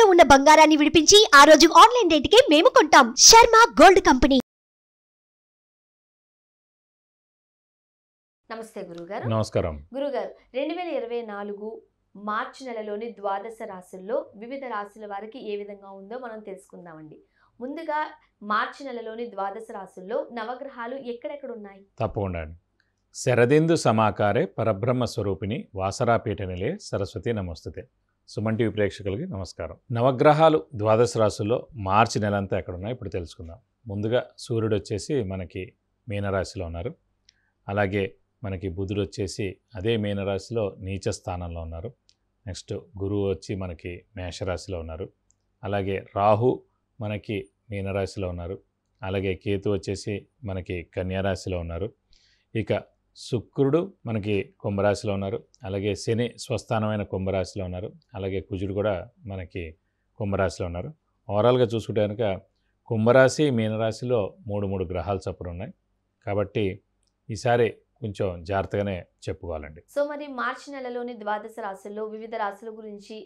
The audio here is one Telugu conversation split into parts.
తాకట్టులో ఉన్న బంగారాన్ని విడిపించి ఆ రోజు ఆన్లైన్ రేటుకే మేము కొంటాం. Sharma gold company. నమస్తే గురుగారు. నమస్కారం గురుగారు, 2024 మార్చి నెలలోని ద్వాదశ రాశుల్లో వివిధ రాశుల వారికి ఏ విధంగా ఉందో మనం తెలుసుకుందామండి. ముందుగా మార్చి నెలలోని ద్వాదశ రాశుల్లో నవగ్రహాలు ఎక్కడెక్కడ ఉన్నాయి? తప్పకుండా అండి. శరదిందు సమాకారే పరబ్రహ్మ స్వరూపిణి వాసరాపీఠ నిలే సరస్వతి నమస్తుతే. సుమన్ టీవీ ప్రేక్షకులకి నమస్కారం. నవగ్రహాలు ద్వాదశ రాశుల్లో మార్చి నెల అంతా ఎక్కడ ఉన్నాయో ఇప్పుడు తెలుసుకుందాం. ముందుగా సూర్యుడు వచ్చేసి మనకి మీనరాశిలో ఉన్నారు. అలాగే మనకి బుధుడు వచ్చేసి అదే మీనరాశిలో నీచ స్థానంలో ఉన్నారు. నెక్స్ట్ గురువు వచ్చి మనకి మేషరాశిలో ఉన్నారు. అలాగే రాహు మనకి మీనరాశిలో ఉన్నారు. అలాగే కేతు వచ్చేసి మనకి కన్యారాశిలో ఉన్నారు. ఇక శుక్రుడు మనకి కుంభరాశిలో ఉన్నారు. అలాగే శని స్వస్థానమైన కుంభరాశిలో ఉన్నారు. అలాగే కుజుడు కూడా మనకి కుంభరాశిలో ఉన్నారు. ఓవరాల్గా చూసుకుంటే కనుక కుంభరాశి మీనరాశిలో మూడు గ్రహాలు చొప్పున ఉన్నాయి. కాబట్టి ఈసారి కొంచెం జాగ్రత్తగానే చెప్పుకోవాలండి. సో మరి మార్చి నెలలోని ద్వాదశ రాశుల్లో వివిధ రాశుల గురించి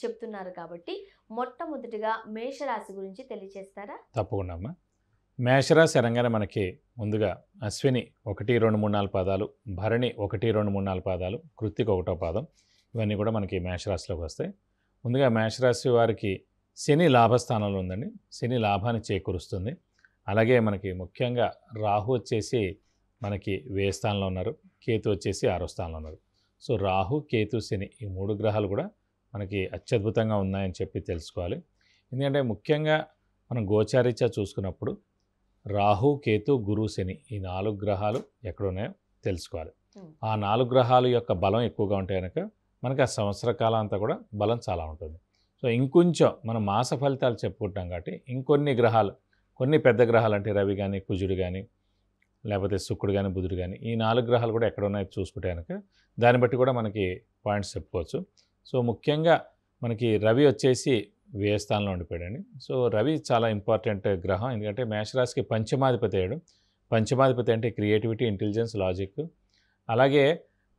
చెప్తున్నారు కాబట్టి మొట్టమొదటిగా మేషరాశి గురించి తెలియజేస్తారా? తప్పకుండా అమ్మా. మేషరాశి అనగానే మనకి ముందుగా అశ్విని 1, 2, 3, 4 పాదాలు, భరణి 1, 2, 3, 4 పాదాలు, కృత్తిక 1వ పాదం, ఇవన్నీ కూడా మనకి మేషరాశిలోకి వస్తాయి. ముందుగా మేషరాశి వారికి శని లాభస్థానంలో ఉందండి. శని లాభాన్ని చేకూరుస్తుంది. అలాగే మనకి ముఖ్యంగా రాహు వచ్చేసి మనకి వ్యయ స్థానంలో ఉన్నారు. కేతు వచ్చేసి 6వ స్థానంలో ఉన్నారు. సో రాహు, కేతు, శని ఈ 3 గ్రహాలు కూడా మనకి అత్యద్భుతంగా ఉన్నాయని చెప్పి తెలుసుకోవాలి. ఎందుకంటే ముఖ్యంగా మనం గోచారీత్యా చూసుకున్నప్పుడు రాహు, కేతు, గురు, శని ఈ 4 గ్రహాలు ఎక్కడున్నాయో తెలుసుకోవాలి. ఆ 4 గ్రహాల యొక్క బలం ఎక్కువగా ఉంటే కనుక మనకి ఆ సంవత్సర కాలం అంతా కూడా బలం చాలా ఉంటుంది. సో ఇంకొంచెం మనం మాస ఫలితాలు చెప్పుకుంటాం కాబట్టి ఇంకొన్ని గ్రహాలు, కొన్ని పెద్ద గ్రహాలు అంటే రవి కానీ, కుజుడు కానీ, లేకపోతే శుక్రుడు కానీ, బుధుడు కానీ ఈ 4 గ్రహాలు కూడా ఎక్కడ ఉన్నాయో చూసుకుంటే కనుక దాన్ని బట్టి కూడా మనకి పాయింట్స్ చెప్పుకోవచ్చు. సో ముఖ్యంగా మనకి రవి వచ్చేసి వ్యయ స్థానంలో ఉండిపోయాడండి. సో రవి చాలా ఇంపార్టెంట్ గ్రహం. ఎందుకంటే మేషరాశికి పంచమాధిపతి అయ్యాడు. పంచమాధిపతి అంటే క్రియేటివిటీ, ఇంటెలిజెన్స్, లాజిక్. అలాగే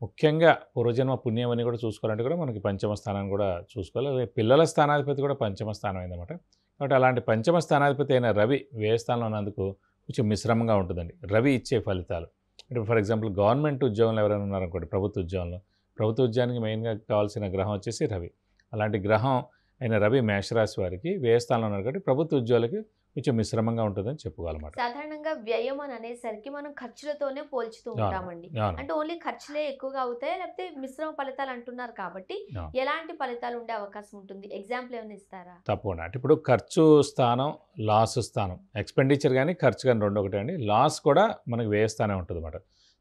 ముఖ్యంగా పూర్వజన్మ పుణ్యం అని కూడా చూసుకోవాలంటే కూడా మనకి పంచమ స్థానాన్ని కూడా చూసుకోవాలి. అలాగే పిల్లల స్థానాధిపతి కూడా పంచమ స్థానం అయిందన్నమాట. కాబట్టి అలాంటి పంచమ స్థానాధిపతి అయిన రవి వ్యయ స్థానంలో ఉన్నందుకు కొంచెం మిశ్రమంగా ఉంటుందండి రవి ఇచ్చే ఫలితాలు. అంటే ఫర్ ఎగ్జాంపుల్ గవర్నమెంట్ ఉద్యోగంలో ఎవరైనా ఉన్నారనుకోండి, ప్రభుత్వ ఉద్యోగంలో, ప్రభుత్వ ఉద్యోగానికి మెయిన్గా కావాల్సిన గ్రహం వచ్చేసి రవి. అలాంటి గ్రహం అయిన రవి మేషరాశి వారికి వ్యయ స్థానంలో ఉన్నారు కాబట్టి ప్రభుత్వ ఉద్యోగులకి కొంచెం మిశ్రమంగా ఉంటుందని చెప్పుకోవాలన్నమాట. సాధారణంగా వ్యయం అని అనేసరికి మనం ఖర్చులతోనే పోల్చుతూ ఉంటామండి. అంటే ఓన్లీ ఖర్చులే ఎక్కువగా అవుతాయా, లేకపోతే మిశ్రమ ఫలితాలు అంటున్నారు కాబట్టి ఎలాంటి ఫలితాలు ఉండే అవకాశం ఉంటుంది? ఎగ్జాంపుల్ ఏమైనా ఇస్తారా? తప్పకుండా. అంటే ఇప్పుడు ఖర్చు స్థానం, లాస్ స్థానం, ఎక్స్పెండిచర్ కానీ ఖర్చు కానీ రెండు ఒకటే అండి. లాస్ కూడా మనకి వ్యయ స్థానం ఉంటుంది అన్నమాట.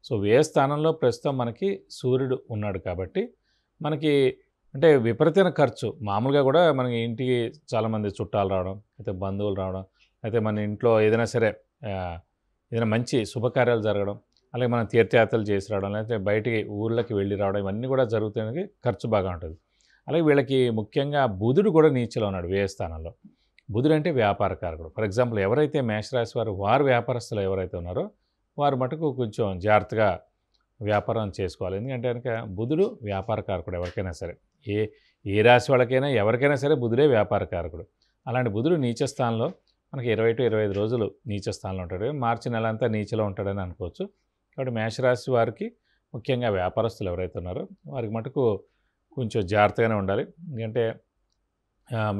సో వ్యయ స్థానంలో ప్రస్తుతం మనకి సూర్యుడు ఉన్నాడు కాబట్టి మనకి అంటే విపరీతమైన ఖర్చు. మామూలుగా కూడా మనకి ఇంటికి చాలామంది చుట్టాలు రావడం, అయితే బంధువులు రావడం, అయితే మన ఇంట్లో ఏదైనా సరే ఏదైనా మంచి శుభకార్యాలు జరగడం, అలాగే మనం తీర్థయాత్రలు చేసి రావడం, లేకపోతే బయటికి ఊళ్ళకి వెళ్ళి రావడం, ఇవన్నీ కూడా జరుగుతాయి. ఖర్చు బాగా ఉంటుంది. అలాగే వీళ్ళకి ముఖ్యంగా బుధుడు కూడా నీచలో ఉన్నాడు వ్యయ స్థానంలో. బుధుడు అంటే వ్యాపారకారకుడు. ఫర్ ఎగ్జాంపుల్ ఎవరైతే మేషరాశి వారు వ్యాపారస్తులు ఎవరైతే ఉన్నారో వారు మటుకు కొంచెం జాగ్రత్తగా వ్యాపారం చేసుకోవాలి. ఎందుకంటే కనుక బుధుడు వ్యాపారకారకుడు. ఎవరికైనా సరే ఏ రాశి వాళ్ళకైనా ఎవరికైనా సరే బుధుడే వ్యాపారకారకుడు. అలాంటి బుధుడు నీచ స్థానంలో మనకి 20 to 25 రోజులు నీచ స్థానంలో ఉంటాడు. మార్చి నెల అంతా నీచలో ఉంటాడని అనుకోవచ్చు. కాబట్టి మేషరాశి వారికి ముఖ్యంగా వ్యాపారస్తులు ఎవరైతే ఉన్నారో వారికి మటుకు కొంచెం జాగ్రత్తగానే ఉండాలి. ఎందుకంటే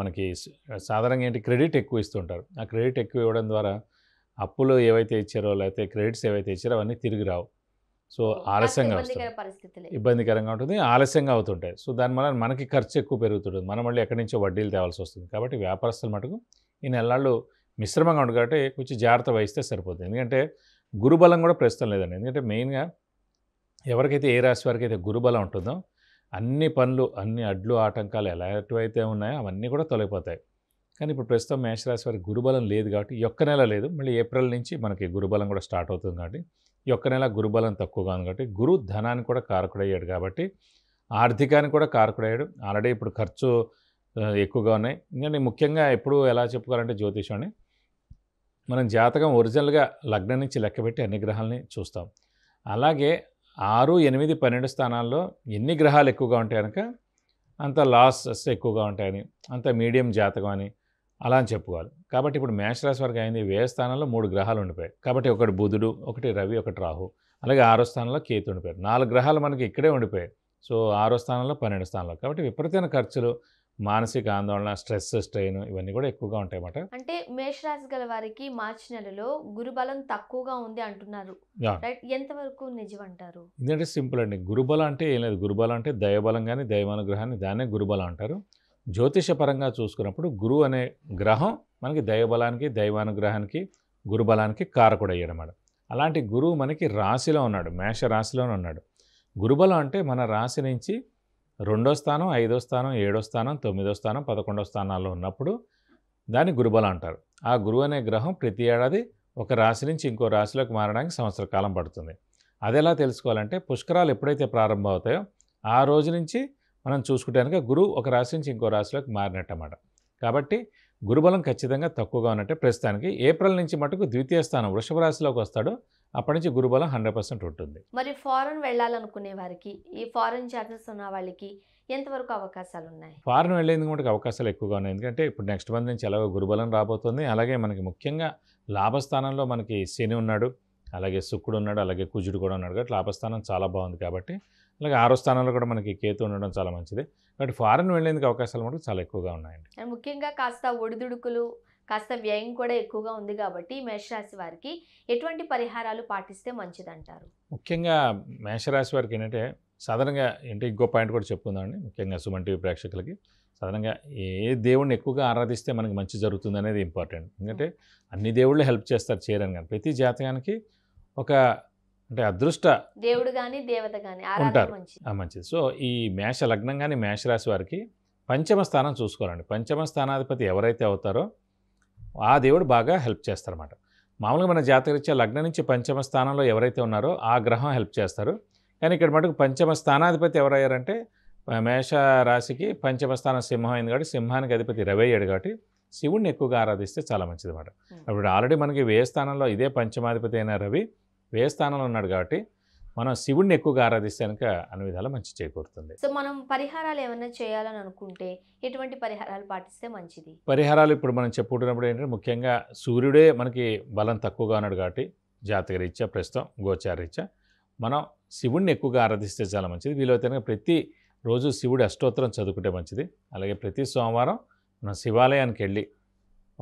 మనకి సాధారణంగా ఏంటి క్రెడిట్ ఎక్కువ ఇస్తుంటారు. ఆ క్రెడిట్ ఎక్కువ ఇవ్వడం ద్వారా అప్పులు ఏవైతే ఇచ్చారో లేకపోతే క్రెడిట్స్ ఏవైతే ఇచ్చారో అవన్నీ తిరిగి రావు. సో ఆలస్యంగా వస్తుంది, ఇబ్బందికరంగా ఉంటుంది, ఆలస్యంగా అవుతుంటాయి. సో దానివల్ల మనకి ఖర్చు ఎక్కువ పెరుగుతుంటుంది. మనం మళ్ళీ ఎక్కడి నుంచో వడ్డీలు తేవాల్సి వస్తుంది. కాబట్టి వ్యాపారస్తుల మటుకు ఈ నెలలు మిశ్రమంగా ఉంటుంది కాబట్టి కొంచెం జాగ్రత్త వహిస్తే సరిపోతుంది. ఎందుకంటే గురుబలం కూడా ప్రస్తుతం లేదండి. ఎందుకంటే మెయిన్గా ఎవరికైతే ఏ రాశి వారికి అయితే గురుబలం ఉంటుందో అన్ని పనులు, అన్ని అడ్లు ఆటంకాలు ఎలాంటివైతే ఉన్నాయో అవన్నీ కూడా తొలగిపోతాయి. కానీ ఇప్పుడు ప్రస్తుతం మేషరాశి వారికి గురుబలం లేదు కాబట్టి ఈ ఒక్క నెల లేదు. మళ్ళీ ఏప్రిల్ నుంచి మనకి గురుబలం కూడా స్టార్ట్ అవుతుంది కాబట్టి ఈ ఒక్క నెల గురుబలం తక్కువగా ఉంది కాబట్టి గురు ధనానికి కూడా కారకుడయ్యాడు కాబట్టి ఆర్థికానికి కూడా కారకుడయ్యాడు. ఆల్రెడీ ఇప్పుడు ఖర్చు ఎక్కువగా ఉన్నాయి. ఎందుకంటే ముఖ్యంగా ఎప్పుడు ఎలా చెప్పుకోవాలంటే జ్యోతిషాన్ని మనం జాతకం ఒరిజినల్గా లగ్నం నుంచి లెక్కబెట్టి అన్ని గ్రహాలని చూస్తాం. అలాగే 6, 8, 12 స్థానాల్లో ఎన్ని గ్రహాలు ఎక్కువగా ఉంటే కనుక అంత లాసెస్ ఎక్కువగా ఉంటాయని, అంత మీడియం జాతకం అని అలా అని చెప్పుకోవాలి. కాబట్టి ఇప్పుడు మేషరాశి వారికి అయింది వ్యయ స్థానంలో 3 గ్రహాలు ఉండిపోయాయి. కాబట్టి ఒకటి బుధుడు, ఒకటి రవి, ఒకటి రాహు, అలాగే 6వ స్థానంలో కేతు ఉండిపోయారు. 4 గ్రహాలు మనకి ఇక్కడే ఉండిపోయాయి. సో 6వ స్థానంలో 12 స్థానంలో. కాబట్టి విపరీతమైన ఖర్చులు, మానసిక ఆందోళన, స్ట్రెస్, స్ట్రెయిన్ ఇవన్నీ కూడా ఎక్కువగా ఉంటాయన్నమాట. అంటే మేషరాశి గల వారికి మార్చి నెలలో గురుబలం తక్కువగా ఉంది అంటున్నారు, రైట్? ఎంతవరకు నిజం అంటారు? ఇదంటే సింపుల్ అండి. గురుబలం అంటే ఏం లేదు. గురుబలం అంటే దైవబలం కానీ దైవానుగ్రహాన్ని దాన్నే గురుబలం అంటారు. జ్యోతిష పరంగా చూసుకున్నప్పుడు గురువు అనే గ్రహం మనకి దైవబలానికి, దైవానుగ్రహానికి, గురుబలానికి కారకుడు అయ్యాడన్నమాట. అలాంటి గురువు మనకి రాశిలో ఉన్నాడు, మేష రాశిలోనే ఉన్నాడు. గురుబలం అంటే మన రాశి నుంచి 2వ స్థానం, 5వ స్థానం, 7వ స్థానం, 9వ స్థానం, 11వ స్థానాల్లో ఉన్నప్పుడు దాన్ని గురుబలం అంటారు. ఆ గురువు అనే గ్రహం ప్రతి ఏడాది ఒక రాశి నుంచి ఇంకో రాశిలోకి మారడానికి సంవత్సర కాలం పడుతుంది. అది ఎలా తెలుసుకోవాలంటే పుష్కరాలు ఎప్పుడైతే ప్రారంభం అవుతాయో ఆ రోజు నుంచి మనం చూసుకుంటానికి గురువు ఒక రాశి నుంచి ఇంకో రాశిలోకి మారినట్టన్నమాట. కాబట్టి గురుబలం ఖచ్చితంగా తక్కువగా ఉన్నట్టే ప్రస్తుతానికి. ఏప్రిల్ నుంచి మటుకు ద్వితీయ స్థానం వృషభ రాశిలోకి వస్తాడు. అప్పటి నుంచి గురుబలం 100% ఉంటుంది. మరి ఫారెన్ వెళ్ళాలనుకునే వారికి, ఈ ఫారెన్ చార్జెస్ ఉన్న వాళ్ళకి ఎంతవరకు అవకాశాలు ఉన్నాయి? ఫారెన్ వెళ్ళేందుకు మటుకు అవకాశాలు ఎక్కువగా ఉన్నాయి. ఎందుకంటే ఇప్పుడు నెక్స్ట్ మంత్ నుంచి ఎలాగో గురుబలం రాబోతుంది. అలాగే మనకి ముఖ్యంగా లాభస్థానంలో మనకి శని ఉన్నాడు, అలాగే శుక్రుడు ఉన్నాడు, అలాగే కుజుడు కూడా ఉన్నాడు. కాబట్టి లాభస్థానం చాలా బాగుంది. కాబట్టి అలాగే 6వ స్థానంలో కూడా మనకి కేతు ఉండడం చాలా మంచిది. కాబట్టి ఫారెన్ వెళ్ళేందుకు అవకాశాలు మటుకు చాలా ఎక్కువగా ఉన్నాయండి. అండ్ ముఖ్యంగా కాస్త ఒడిదుడుకులు, కాస్త వ్యయం కూడా ఎక్కువగా ఉంది కాబట్టి మేషరాశి వారికి ఎటువంటి పరిహారాలు పాటిస్తే మంచిదంటారు? ముఖ్యంగా మేషరాశి వారికి ఏంటంటే సాధారణంగా ఇంకో పాయింట్ కూడా చెప్పుకుందామండి. ముఖ్యంగా సుమన్ టీవీ ప్రేక్షకులకి సాధారణంగా ఏ దేవుడిని ఎక్కువగా ఆరాధిస్తే మనకి మంచి జరుగుతుంది అనేది ఇంపార్టెంట్. ఎందుకంటే అన్ని దేవుళ్ళు హెల్ప్ చేస్తారు, చేయరని కానీ ప్రతి జాతకానికి ఒక అంటే అదృష్ట దేవుడు కానీ దేవత కానీ ఉంటారు, మంచిది. సో ఈ మేష లగ్నం కానీ మేషరాశి వారికి పంచమ స్థానం చూసుకోవాలండి. పంచమ స్థానాధిపతి ఎవరైతే అవుతారో ఆ దేవుడు బాగా హెల్ప్ చేస్తారన్నమాట. మామూలుగా మన జాతకరీత్యా లగ్నం నుంచి పంచమ స్థానంలో ఎవరైతే ఉన్నారో ఆ గ్రహం హెల్ప్ చేస్తారు. కానీ ఇక్కడ మటుకు పంచమ స్థానాధిపతి ఎవరయ్యారంటే మేష రాశికి పంచమ స్థానం సింహం అయింది కాబట్టి సింహానికి అధిపతి రవి అయ్యాడు కాబట్టి శివుణ్ణి ఎక్కువగా ఆరాధిస్తే చాలా మంచిది అన్నమాట. అప్పుడు ఆల్రెడీ మనకి వ్యయ స్థానంలో ఇదే పంచమాధిపతి అయిన రవి వ్యయ స్థానంలో ఉన్నాడు కాబట్టి మనం శివుణ్ణి ఎక్కువగా ఆరాధిస్తే కనుక అన్ని విధాలా మంచి చేకూరుతుంది. సో మనం పరిహారాలు ఏమైనా చేయాలని అనుకుంటే ఎటువంటి పరిహారాలు పాటిస్తే మంచిది? పరిహారాలు ఇప్పుడు మనం చెప్పుకుంటున్నప్పుడు ఏంటంటే ముఖ్యంగా సూర్యుడే మనకి బలం తక్కువగా ఉన్నాడు కాబట్టి జాతకరీత్యా ప్రస్తుతం గోచారరీత్యా మనం శివుణ్ణి ఎక్కువగా ఆరాధిస్తే చాలా మంచిది. వీలైతే ప్రతి రోజు శివుడి అష్టోత్తరం చదువుకుంటే మంచిది. అలాగే ప్రతి సోమవారం మనం శివాలయానికి వెళ్ళి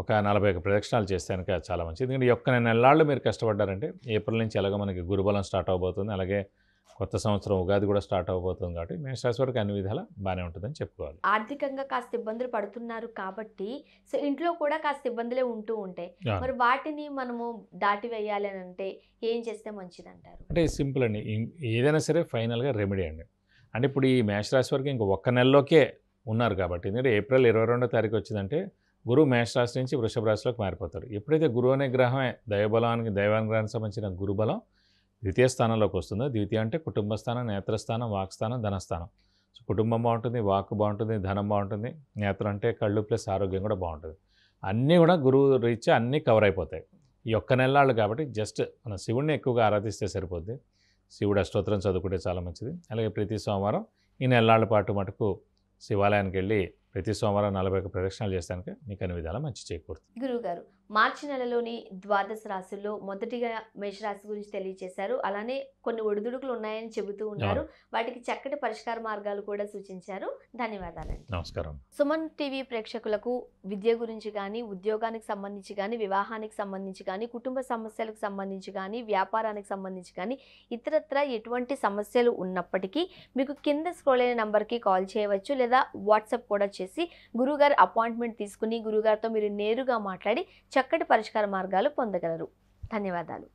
ఒక 41 ప్రదక్షిణాలు చేస్తే కనుక చాలా మంచిది. ఎందుకంటే ఒక్క నెలలాళ్ళు మీరు కష్టపడ్డారంటే ఏప్రిల్ నుంచి ఎలాగో మనకి గురుబలం స్టార్ట్ అవబోతుంది. అలాగే కొత్త సంవత్సరం ఉగాది కూడా స్టార్ట్ అవబోతుంది కాబట్టి మేషరాశి వారికి అన్ని విధాలా బాగానే ఉంటుందని చెప్పుకోవాలి. ఆర్థికంగా కాస్త ఇబ్బందులు పడుతున్నారు కాబట్టి సో ఇంట్లో కూడా కాస్త ఇబ్బందులే ఉంటూ ఉంటాయి. మరి వాటిని మనము దాటి వేయాలి అని అంటే ఏం చేస్తే మంచిది అంటారు? అంటే సింపుల్ అండి. ఏదైనా సరే ఫైనల్గా రెమెడీ అండి. అంటే ఇప్పుడు ఈ మేషరాశి వారికి ఇంక ఒక్క నెలలోకే ఉన్నారు కాబట్టి ఎందుకంటే ఏప్రిల్ 22వ తారీఖు వచ్చిందంటే గురువు మేషరాశి నుంచి వృషభ రాశిలోకి మారిపోతారు. ఎప్పుడైతే గురువు అనే గ్రహమే దైవబలానికి దైవానుగ్రహానికి సంబంధించిన గురుబలం ద్వితీయ స్థానంలోకి వస్తుందో, ద్వితీయ అంటే కుటుంబ స్థానం, నేత్రస్థానం, వాక్స్థానం, ధనస్థానం. సో కుటుంబం బాగుంటుంది, వాక్ బాగుంటుంది, ధనం బాగుంటుంది, నేత్రం అంటే కళ్ళు ప్లస్ ఆరోగ్యం కూడా బాగుంటుంది. అన్నీ కూడా గురువు రీత్యా అన్నీ కవర్ అయిపోతాయి ఈ ఒక్క నెలలు కాబట్టి. జస్ట్ మన శివుడిని ఎక్కువగా ఆరాధిస్తే సరిపోద్ది. శివుడు అష్టోత్తరం చదువుకుంటే చాలా మంచిది. అలాగే ప్రతి సోమవారం ఈ నెలల పాటు మటుకు శివాలయానికి వెళ్ళి ప్రతి సోమవారం 41 ప్రదక్షిణాలు చేస్తానికి మీకు అన్ని విధాలా మంచి చేకూరుతుంది. గురువుగారు, మార్చి నెలలోని ద్వాదశ రాశుల్లో మొదటిగా మేషరాశి గురించి తెలియజేశారు. అలానే కొన్ని ఒడిదుడుకులు ఉన్నాయని చెబుతూ ఉన్నారు. వాటికి చక్కటి పరిష్కార మార్గాలు కూడా సూచించారు. ధన్యవాదాలండి. నమస్కారం. సుమన్ టీవీ ప్రేక్షకులకు విద్య గురించి కానీ, ఉద్యోగానికి సంబంధించి కానీ, వివాహానికి సంబంధించి కానీ, కుటుంబ సమస్యలకు సంబంధించి కానీ, వ్యాపారానికి సంబంధించి కానీ, ఇతరత్ర ఎటువంటి సమస్యలు ఉన్నప్పటికీ మీకు కింద స్క్రోల్ అయిన నంబర్కి కాల్ చేయవచ్చు, లేదా వాట్సాప్ కూడా చేసి గురువుగారు అపాయింట్మెంట్ తీసుకుని గురువుగారితో మీరు నేరుగా మాట్లాడి చక్కటి పరిష్కార మార్గాలు పొందగలరు. ధన్యవాదాలు.